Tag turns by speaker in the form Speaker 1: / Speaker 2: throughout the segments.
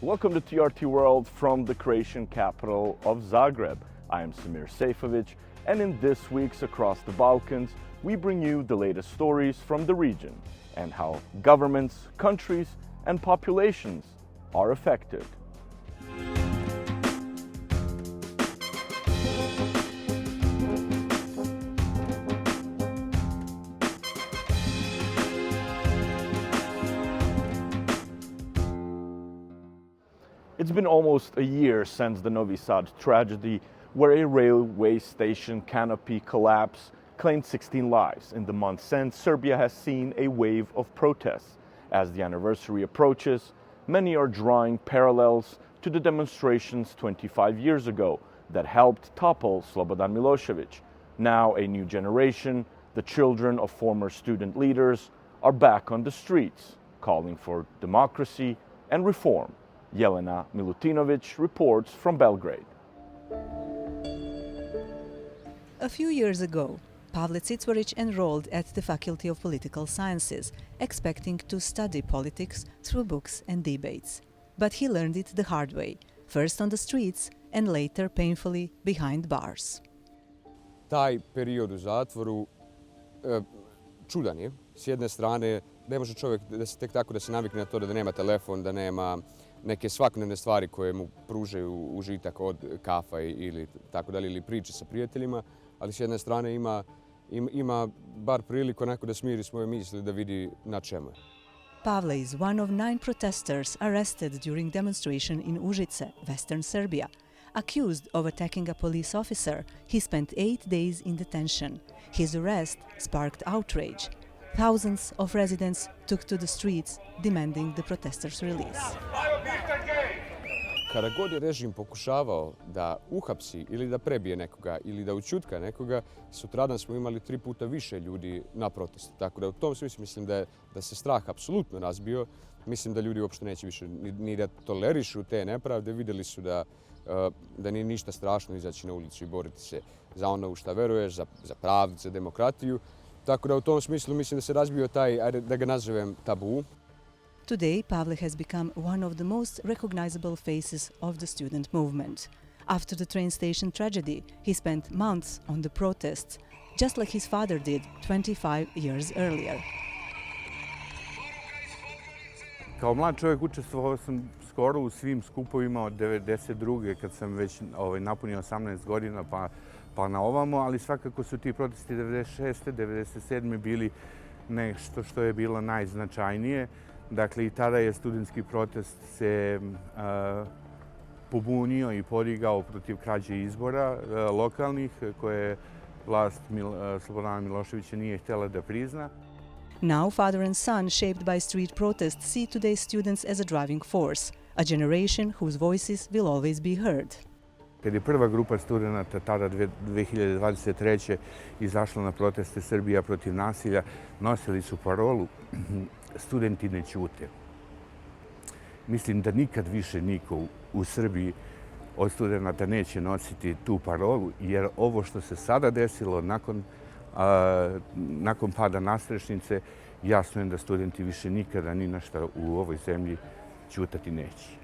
Speaker 1: Welcome to TRT World from the Croatian capital of Zagreb. I am Samir Sejfović, and in this week's Across the Balkans, we bring you the latest stories from the region and how governments, countries, and populations are affected. It's been almost a year since the Novi Sad tragedy, where a railway station canopy collapse claimed 16 lives. In the months since, Serbia has seen a wave of protests. As the anniversary approaches, many are drawing parallels to the demonstrations 25 years ago that helped topple Slobodan Milošević. Now a new generation, the children of former student leaders, are back on the streets, calling for democracy and reform. Jelena Milutinović reports from Belgrade.
Speaker 2: A few years ago, Pavle Citvorić enrolled at the Faculty of Political Sciences, expecting to study politics through books and debates. But he learned it the hard way, first on the streets and later painfully behind bars.
Speaker 3: Taj period u zatvoru čudan je. S jedne strane, ne može čovjek tek tako da se navikne na to da nema telefon, da nema neke svakodnevne stvari koje mu pružaju užitak od kafa ili tako dalje, ili priče sa prijateljima, ali s jedne strane ima bar priliku onako da smiri svoje misli, da vidi na čemu je.
Speaker 2: Pavle is one of 9 protesters arrested during demonstration in Užice, western Serbia. Accused of attacking a police officer, he spent 8 days in detention. His arrest sparked outrage. Thousands of residents took to the streets demanding the protesters' release.
Speaker 3: Kada god je režim pokušavao da uhapsi ili da prebije nekoga ili da ućutka nekoga, sutradan smo imali 3 puta više ljudi na protestu. Tako da u tom smislu mislim da se strah apsolutno razbio. Mislim da ljudi uopšte neće više ni da tolerišu te nepravde. Vidjeli su da nije ništa strašno izaći na ulicu i boriti se za ono u šta veruješ, za pravdu, za demokratiju. Tako da u tom smislu mislim da se razbio taj, da ga nazovem, tabu.
Speaker 2: Today, Pavle has become one of the most recognizable faces of the student movement. After the train station tragedy, he spent months on the protests, just like his father did 25 years earlier.
Speaker 4: Kao mlad čovjek učestvovao sam skoro u svim skupovima od 1992. kad sam već napunio 18 godina pa na ovamo, ali svakako su ti protesti 1996. 1997. bili nešto što je bilo najznačajnije. Dakle, i tada je studentski protest se pobunio i podigao protiv krađe izbora lokalnih koje vlast Slobodana Miloševića nije htjela da prizna.
Speaker 2: Now, father and son, shaped by street protests, see today's students as a driving force, a generation whose voices will always be heard.
Speaker 4: Kad je prva grupa studenta tada 2023. izašla na proteste Srbija protiv nasilja, nosili su parolu "Studenti ne ćute". Mislim da nikad više niko u Srbiji od studenta neće nositi tu parolu, jer ovo što se sada desilo nakon pada nastrešnice, jasno je da studenti više nikada ni na šta u ovoj zemlji ćutati neće.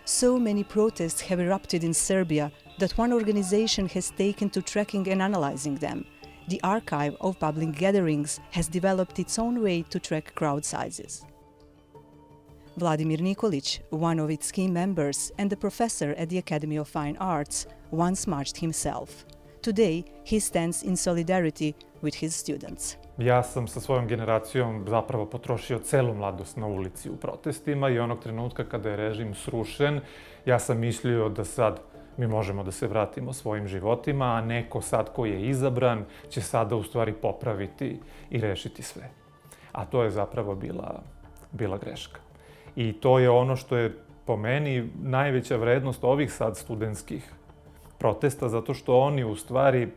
Speaker 2: So many protests have erupted in Serbia that one organization has taken to tracking and analyzing them. The archive of public gatherings has developed its own way to track crowd sizes. Vladimir Nikolić, one of its key members and a professor at the Academy of Fine Arts, once marched himself. Today, he stands in solidarity with his students.
Speaker 5: Ja sam sa svojom generacijom zapravo potrošio celu mladost na ulici u protestima i onog trenutka kada je režim srušen, ja sam mislio da sad mi možemo da se vratimo svojim životima, a neko sad koji je izabran će sada u stvari popraviti i rešiti sve. A to je zapravo bila greška. I to je ono što je po meni najveća vrednost ovih sad studentskih protesta, zato što oni u stvari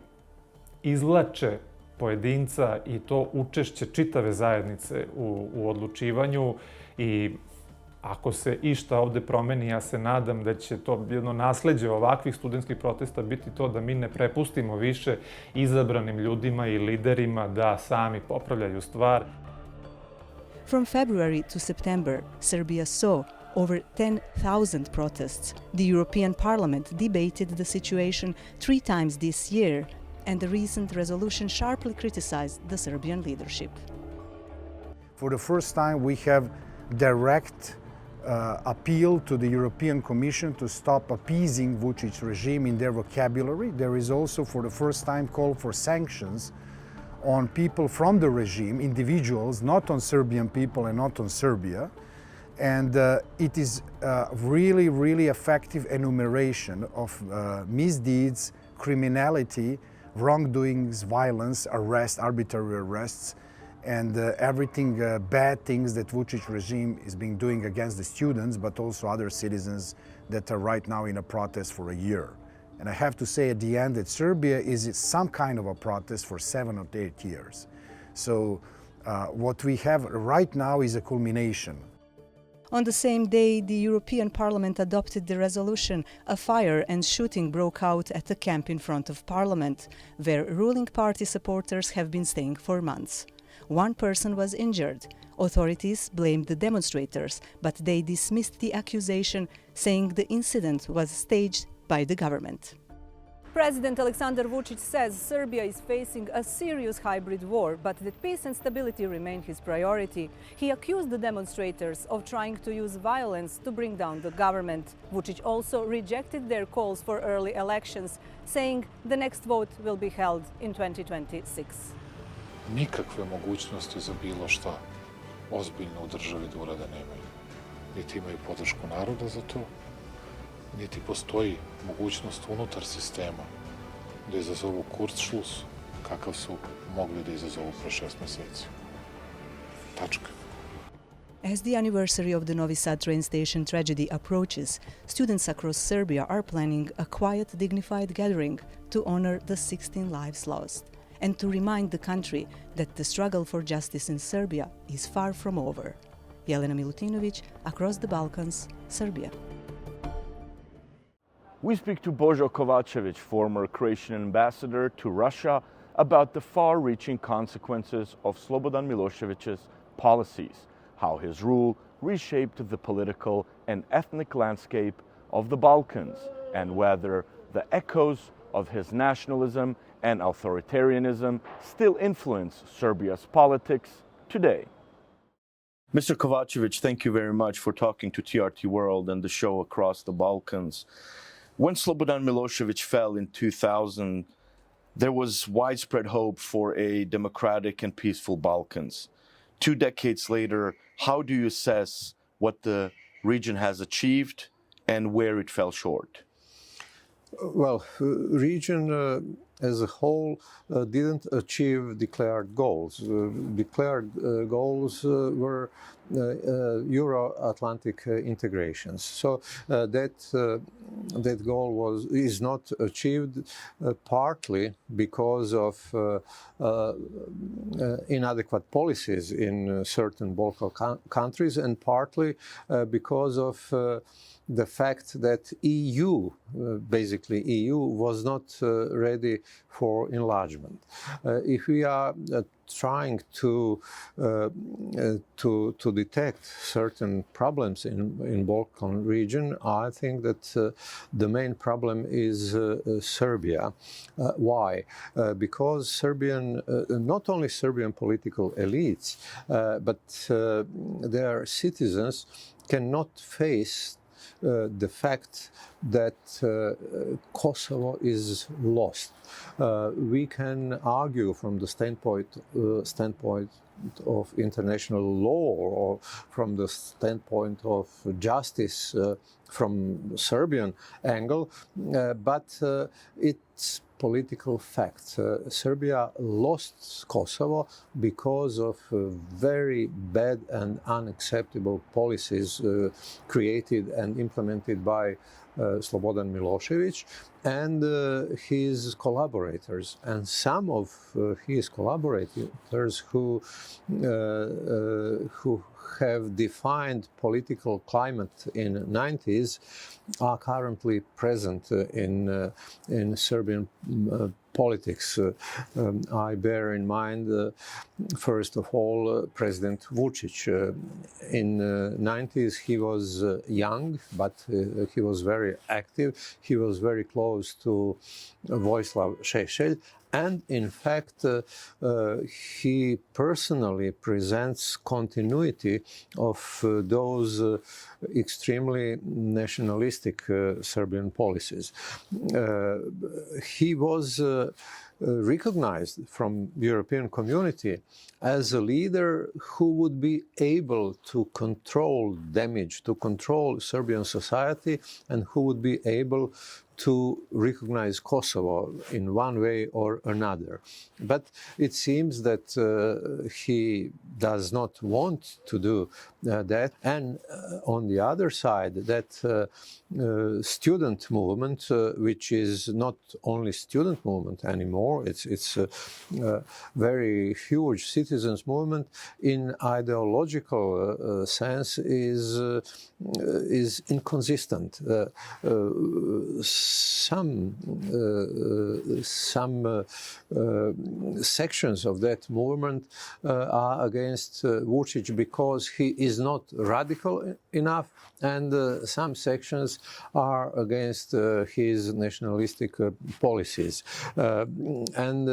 Speaker 5: izvlače pojedinca i to učešće čitave zajednice u odlučivanju i ako se išta ovde promeni, ja se nadam da će to jedno nasleđe ovakvih studentskih protesta biti to da mi ne prepustimo više izabranim ljudima i liderima da sami popravljaju stvar.
Speaker 2: From February to September, Serbia saw over 10,000 protests. The European Parliament debated the situation 3 times this year, and the recent resolution sharply criticized the Serbian leadership.
Speaker 6: For the first time, we have direct appeal to the European Commission to stop appeasing Vučić regime in their vocabulary. There is also, for the first time, call for sanctions on people from the regime, individuals, not on Serbian people and not on Serbia. And it is really, really effective enumeration of misdeeds, criminality, wrongdoings, violence, arrest, arbitrary arrests, and everything bad things that Vučić regime is being doing against the students, but also other citizens that are right now in a protest for a year. And I have to say at the end that Serbia is some kind of a protest for 7 or 8 years. So what we have right now is a culmination.
Speaker 2: On the same day, the European Parliament adopted the resolution. A fire and shooting broke out at a camp in front of Parliament, where ruling party supporters have been staying for months. 1 person was injured. Authorities blamed the demonstrators, but they dismissed the accusation, saying the incident was staged by the government. President Aleksandar Vučić says Serbia is facing a serious hybrid war, but that peace and stability remain his priority. He accused the demonstrators of trying to use violence to bring down the government. Vučić also rejected their calls for early elections, saying the next vote will be held in 2026.
Speaker 7: Nikakve mogućnosti za bilo šta ozbiljno u državi da urade nemaju. Niti imaju podršku naroda za to, niti postoji mogućnost unutar sistema da izazovu kurzschluss kakav su mogli da izazovu pre 6 meseci. Tačka.
Speaker 2: As the anniversary of the Novi Sad train station tragedy approaches, students across Serbia are planning a quiet, dignified gathering to honor the 16 lives lost and to remind the country that the struggle for justice in Serbia is far from over. Jelena Milutinović, Across the Balkans, Serbia.
Speaker 1: We speak to Božo Kovačević, former Croatian ambassador to Russia, about the far-reaching consequences of Slobodan Milošević's policies, how his rule reshaped the political and ethnic landscape of the Balkans, and whether the echoes of his nationalism and authoritarianism still influence Serbia's politics today. Mr. Kovačević, thank you very much for talking to TRT World and the show Across the Balkans. When Slobodan Milošević fell in 2000, there was widespread hope for a democratic and peaceful Balkans. 2 decades later, how do you assess what the region has achieved and where it fell short?
Speaker 8: Well, region as a whole didn't achieve declared goals. Declared goals were Euro-Atlantic integrations. So that goal is not achieved partly because of inadequate policies in certain Balkan countries, and partly because of the fact that basically EU was not ready for enlargement. If we are trying to detect certain problems in Balkan region, I think that the main problem is Serbia. Why? Because not only Serbian political elites, but their citizens cannot face the fact that Kosovo is lost. We can argue from the standpoint of international law or from the standpoint of justice from Serbian angle, but it's political fact. Serbia lost Kosovo because of very bad and unacceptable policies created and implemented by Slobodan Milošević and his collaborators. And some of his collaborators who have defined political climate in the 90s are currently present in Serbian politics. I bear in mind, first of all, President Vučić. In the 90s, he was young, but he was very active. He was very close to Vojislav Šešelj. And in fact, he personally presents continuity of those extremely nationalistic Serbian policies. He was recognized from the European community as a leader who would be able to control damage, to control Serbian society, and who would be able to recognize Kosovo in one way or another. But it seems that he does not want to do that. And on the other side, that student movement, which is not only student movement anymore, it's a very huge citizens movement in ideological sense is inconsistent. Some sections of that movement are against Vučić because he is not radical enough, and some sections are against his nationalistic policies. And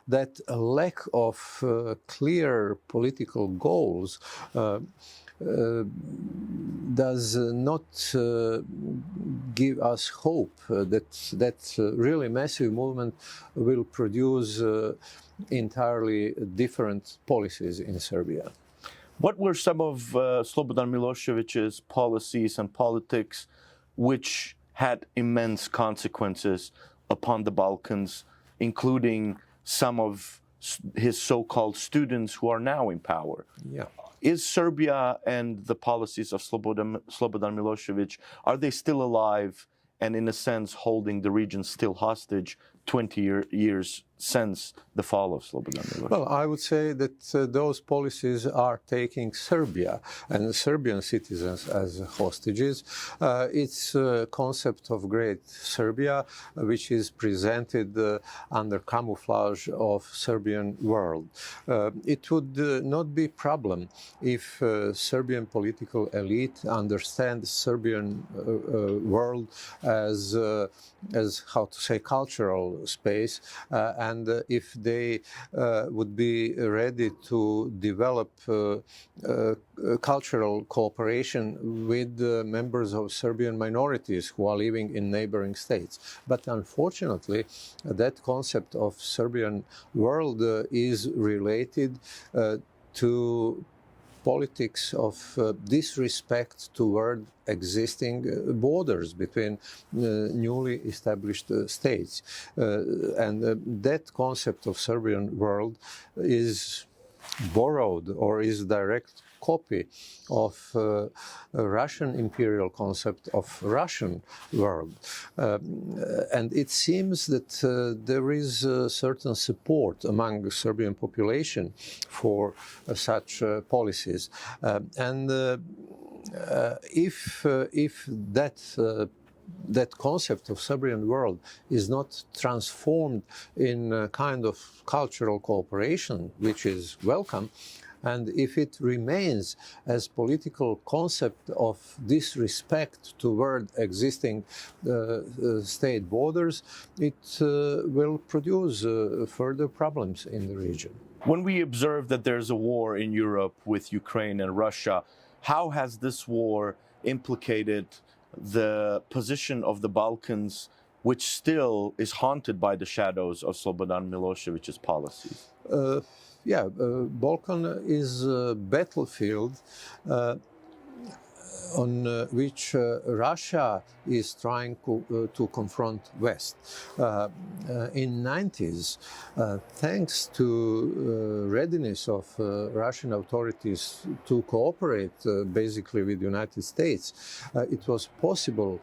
Speaker 8: that lack of clear political goals does not give us hope that really massive movement will produce entirely different policies in Serbia.
Speaker 1: What were some of Slobodan Milošević's policies and politics which had immense consequences upon the Balkans, including some of his so-called students who are now in power?
Speaker 8: Yeah.
Speaker 1: Is Serbia and the policies of Slobodan Milošević, are they still alive and in a sense holding the region still hostage 20 years since the fall of Slobodan Milošević?
Speaker 8: Well, I would say that those policies are taking Serbia and Serbian citizens as hostages. It's a concept of Great Serbia, which is presented under camouflage of Serbian world. It would not be a problem if Serbian political elite understands Serbian world as how to say, cultural space, and if they would be ready to develop cultural cooperation with members of Serbian minorities who are living in neighboring states. But unfortunately, that concept of Serbian world is related to politics of disrespect toward existing borders between newly established states. And that concept of Serbian world is borrowed or is direct copy of a Russian imperial concept of Russian world. And it seems that there is a certain support among the Serbian population for such policies. And if that concept of Serbian world is not transformed in a kind of cultural cooperation, which is welcome, and if it remains as political concept of disrespect toward existing state borders, it will produce further problems in the region.
Speaker 1: When we observe that there's a war in Europe with Ukraine and Russia, how has this war implicated the position of the Balkans, which still is haunted by the shadows of Slobodan Milošević's policies?
Speaker 8: Balkan is a battlefield on which Russia is trying to confront West. In 90s, thanks to readiness of Russian authorities to cooperate basically with the United States, it was possible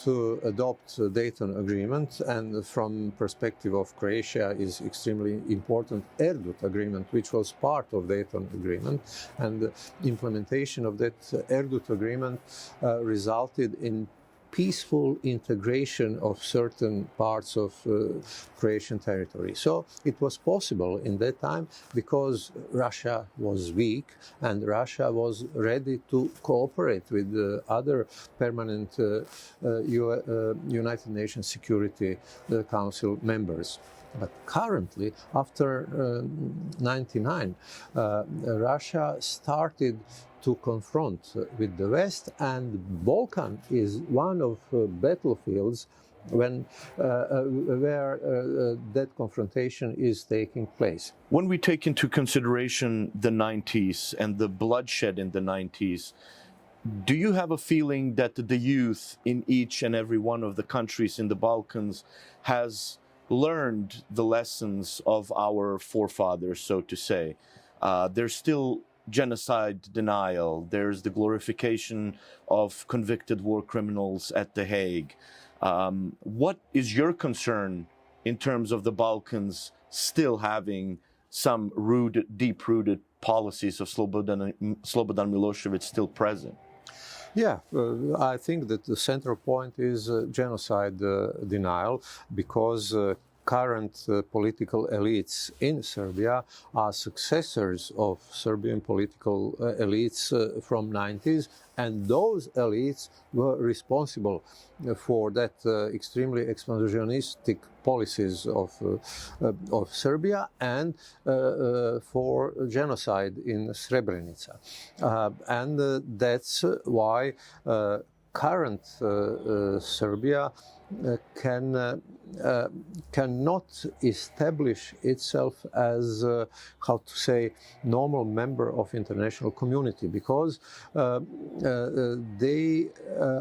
Speaker 8: to adopt the Dayton Agreement, and from perspective of Croatia is extremely important Erdut Agreement, which was part of Dayton Agreement, and the implementation of that Erdut Agreement resulted in peaceful integration of certain parts of Croatian territory. So it was possible in that time because Russia was weak and Russia was ready to cooperate with other permanent United Nations Security Council members. But currently, after 1999, Russia started to confront with the West, and Balkan is one of battlefields where that confrontation is taking place.
Speaker 1: When we take into consideration the 90s and the bloodshed in the 90s, do you have a feeling that the youth in each and every one of the countries in the Balkans has learned the lessons of our forefathers, so to say? There's still genocide denial, there's the glorification of convicted war criminals at The Hague. What is your concern in terms of the Balkans still having some deep-rooted policies of Slobodan Milošević still present?
Speaker 8: Yeah, I think that the central point is genocide denial, because current political elites in Serbia are successors of Serbian political elites from 90s, and those elites were responsible for that extremely expansionistic policies of Serbia and for genocide in Srebrenica. And that's why current Serbia cannot establish itself as, normal member of international community, because they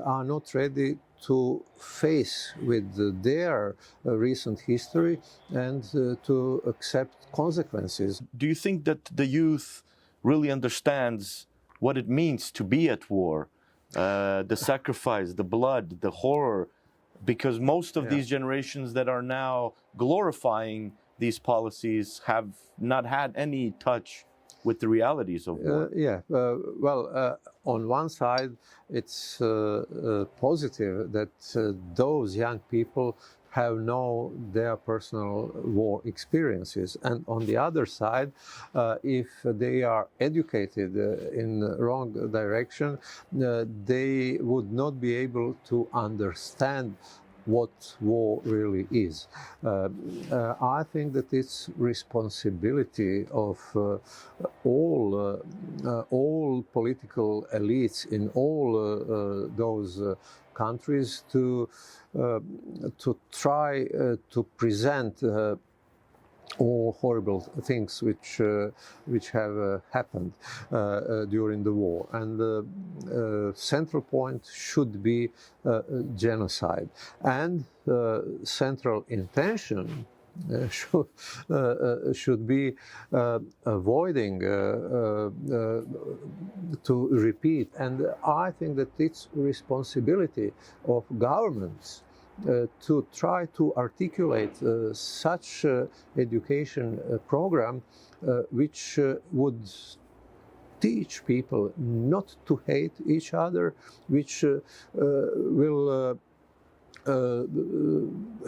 Speaker 8: are not ready to face with their recent history and to accept consequences.
Speaker 1: Do you think that the youth really understands what it means to be at war? The sacrifice, the blood, the horror, because most of these generations that are now glorifying these policies have not had any touch with the realities of war.
Speaker 8: On one side, it's positive that those young people have known their personal war experiences. And on the other side, if they are educated in the wrong direction, they would not be able to understand what war really is. I think that it's responsibility of all political elites in all those countries to try to present all horrible things which have happened during the war. And the central point should be genocide. And central intention should be avoiding to repeat. And I think that it's responsibility of governments to try to articulate such education program which would teach people not to hate each other, which will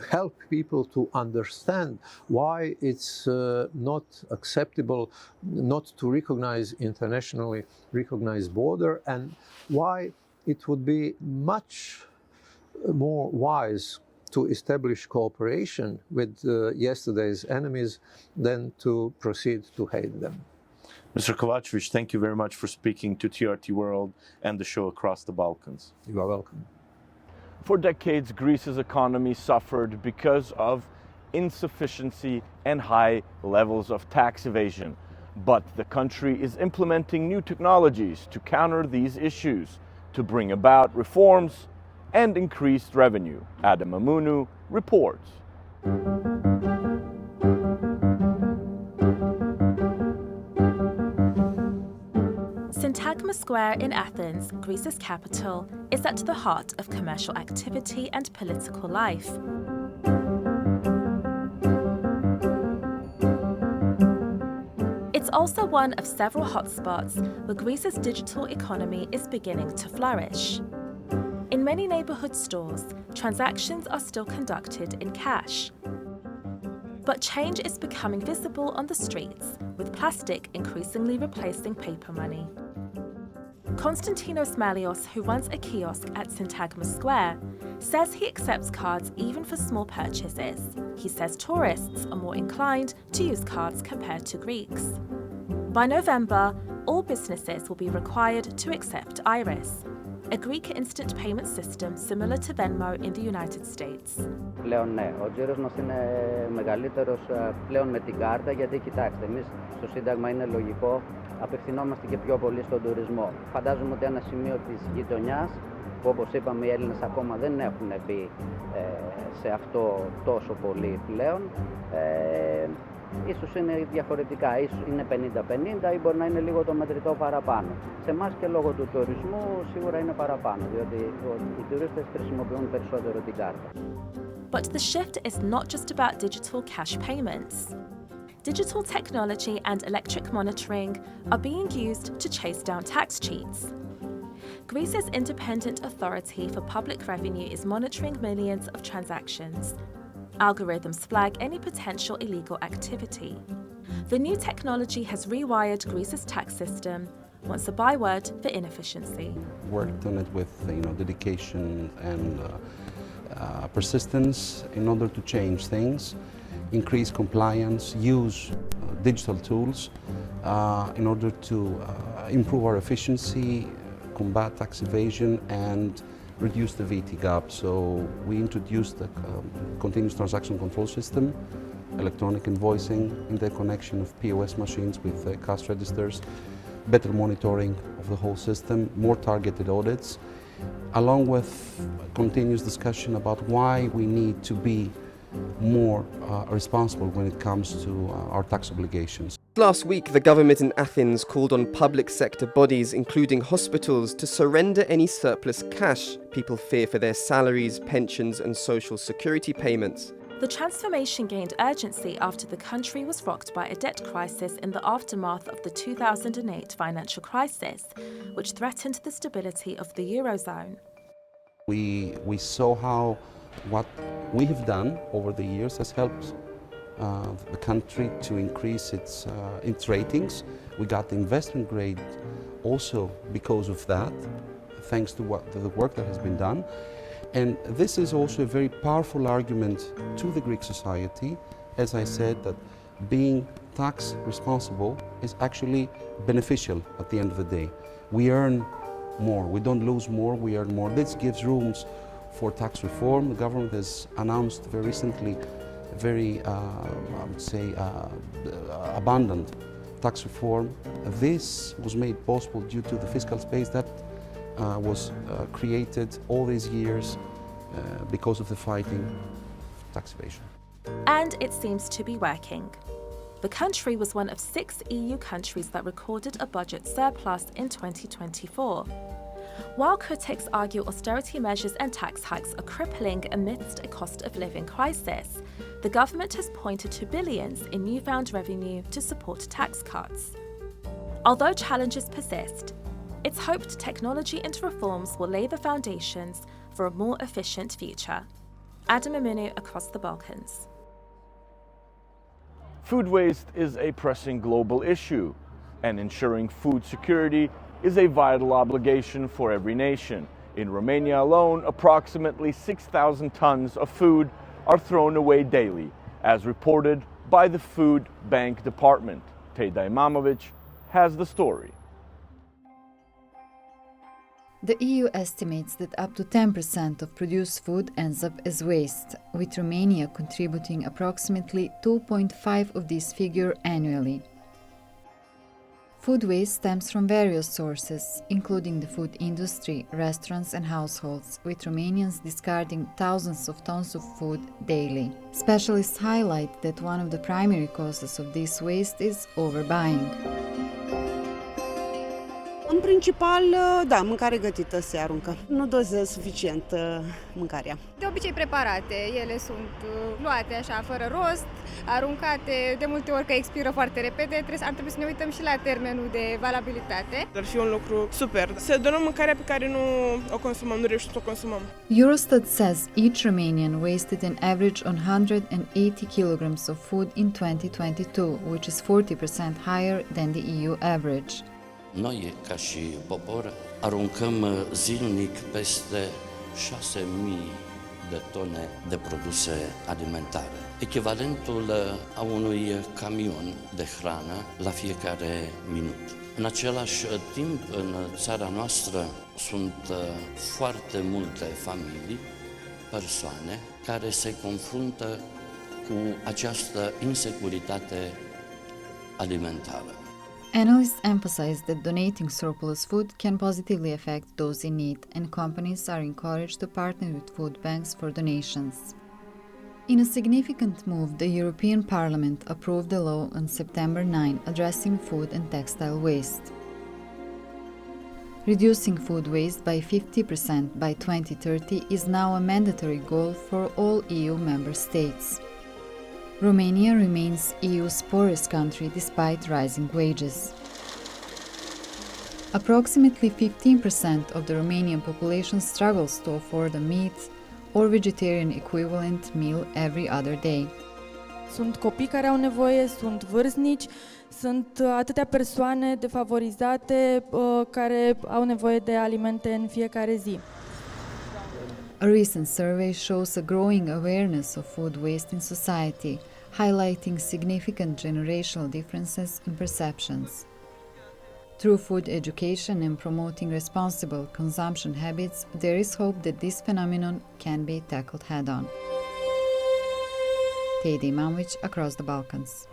Speaker 8: help people to understand why it's not acceptable not to recognize internationally recognized border, and why it would be much more wise to establish cooperation with yesterday's enemies than to proceed to hate them.
Speaker 1: Mr. Kovačević, thank you very much for speaking to TRT World and the show Across the Balkans.
Speaker 8: You are welcome.
Speaker 1: For decades, Greece's economy suffered because of insufficiency and high levels of tax evasion. But the country is implementing new technologies to counter these issues, to bring about reforms and increased revenue. Adam Amunu reports.
Speaker 9: Syntagma Square in Athens, Greece's capital, is at the heart of commercial activity and political life. It's also one of several hotspots where Greece's digital economy is beginning to flourish. In In many neighbourhood stores, transactions are still conducted in cash. But change is becoming visible on the streets, with plastic increasingly replacing paper money. Konstantinos Malios, who runs a kiosk at Syntagma Square, says he accepts cards even for small purchases. He says tourists are more inclined to use cards compared to Greeks. By November, all businesses will be required to accept Iris, a Greek instant payment system similar to Venmo in the United States.
Speaker 10: Πλέον ναι, ο τζίρος μας είναι μεγαλύτερος πλέον με την κάρτα, γιατί κοιτάξτε, εμείς στο Σύνταγμα είναι λογικό, απευθυνόμαστε και πιο πολύ στον τουρισμό. Φαντάζομαι ότι ένα σημείο της γειτονιάς, που όπως είπαμε οι Έλληνες ακόμα δεν έχουν μπει σε αυτό τόσο πολύ πλέον, ίσως είναι διαφορετικά, ίσως είναι 50-50 ή μπορεί να είναι λίγο το μετρητό παραπάνω. Σε εμάς και λόγω του τουρισμού σίγουρα είναι παραπάνω, διότι οι τουρίστες χρησιμοποιούν περισσότερο την κάρτα.
Speaker 9: But the shift is not just about digital cash payments. Digital technology and electric monitoring are being used to chase down tax cheats. Greece's independent authority for public revenue is monitoring millions of transactions. Algorithms flag any potential illegal activity. The new technology has rewired Greece's tax system, once a byword for inefficiency.
Speaker 11: Worked on it with dedication and persistence in order to change things, increase compliance, use digital tools in order to improve our efficiency, combat tax evasion and reduce the VAT gap. So we introduced the continuous transaction control system, electronic invoicing, interconnection of POS machines with cash registers, better monitoring of the whole system, more targeted audits, along with continuous discussion about why we need to be more responsible when it comes to our tax obligations.
Speaker 12: Last week, the government in Athens called on public sector bodies, including hospitals, to surrender any surplus cash people fear for their salaries, pensions and social security payments.
Speaker 9: The transformation gained urgency after the country was rocked by a debt crisis in the aftermath of the 2008 financial crisis, which threatened the stability of the Eurozone.
Speaker 11: We saw how what we have done over the years has helped the country to increase its ratings. We got investment grade also because of that, thanks to the work that has been done. And this is also a very powerful argument to the Greek society, as I said, that being tax responsible is actually beneficial at the end of the day. We earn more, we don't lose more, we earn more. This gives rooms for tax reform. The government has announced very recently a very, I would say, abundant tax reform. This was made possible due to the fiscal space that was created all these years because of the fighting of tax evasion.
Speaker 9: And it seems to be working. The country was one of 6 EU countries that recorded a budget surplus in 2024. While critics argue austerity measures and tax hikes are crippling amidst a cost of living crisis, the government has pointed to billions in newfound revenue to support tax cuts. Although challenges persist, it's hoped technology and reforms will lay the foundations for a more efficient future. Adam Aminu across the Balkans.
Speaker 1: Food waste is a pressing global issue, and ensuring food security is a vital obligation for every nation. In Romania alone, approximately 6,000 tons of food are thrown away daily, as reported by the Food Bank Department. Teda Imamovic has the story.
Speaker 13: The EU estimates that up to 10% of produced food ends up as waste, with Romania contributing approximately 2.5% of this figure annually. Food waste stems from various sources, including the food industry, restaurants and households, with Romanians discarding thousands of tons of food daily. Specialists highlight that one of the primary causes of this waste is overbuying.
Speaker 14: principal, da, mâncare gătită se aruncă. Nu dozez suficient mâncarea.
Speaker 15: De obicei preparate, ele sunt luate așa, fără rost, aruncate, de multe ori că expiră foarte repede, ar trebui să ne uităm și la termenul de valabilitate.
Speaker 16: Ar fi un lucru super. Să donăm mâncarea pe care nu o consumăm, nu reușim să o consumăm.
Speaker 13: Eurostat says each Romanian wasted an average on 180 kilograms of food in 2022, which is 40% higher than the EU average.
Speaker 17: Noi, ca și popor, aruncăm zilnic peste 6.000 de tone de produse alimentare, echivalentul a unui camion de hrană la fiecare minut. În același timp, în țara noastră sunt foarte multe familii, persoane care se confruntă cu această insecuritate alimentară.
Speaker 13: Analysts emphasize that donating surplus food can positively affect those in need, and companies are encouraged to partner with food banks for donations. In a significant move, the European Parliament approved a law on September 9 addressing food and textile waste. Reducing food waste by 50% by 2030 is now a mandatory goal for all EU member states. Romania remains EU's poorest country despite rising wages. Approximately 15% of the Romanian population struggles to afford a meat or vegetarian equivalent meal every other day.
Speaker 18: Sunt copii care au nevoie, sunt vârstnici, sunt atâtea persoane defavorizate care au nevoie de alimente în fiecare zi.
Speaker 13: A recent survey shows a growing awareness of food waste in society, highlighting significant generational differences in perceptions. Through food education and promoting responsible consumption habits, there is hope that this phenomenon can be tackled head-on. Teddy Imamovic, across the Balkans.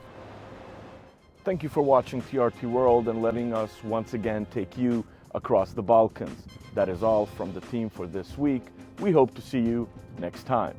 Speaker 1: Thank you for watching TRT World and letting us once again take you across the Balkans. That is all from the team for this week. We hope to see you next time.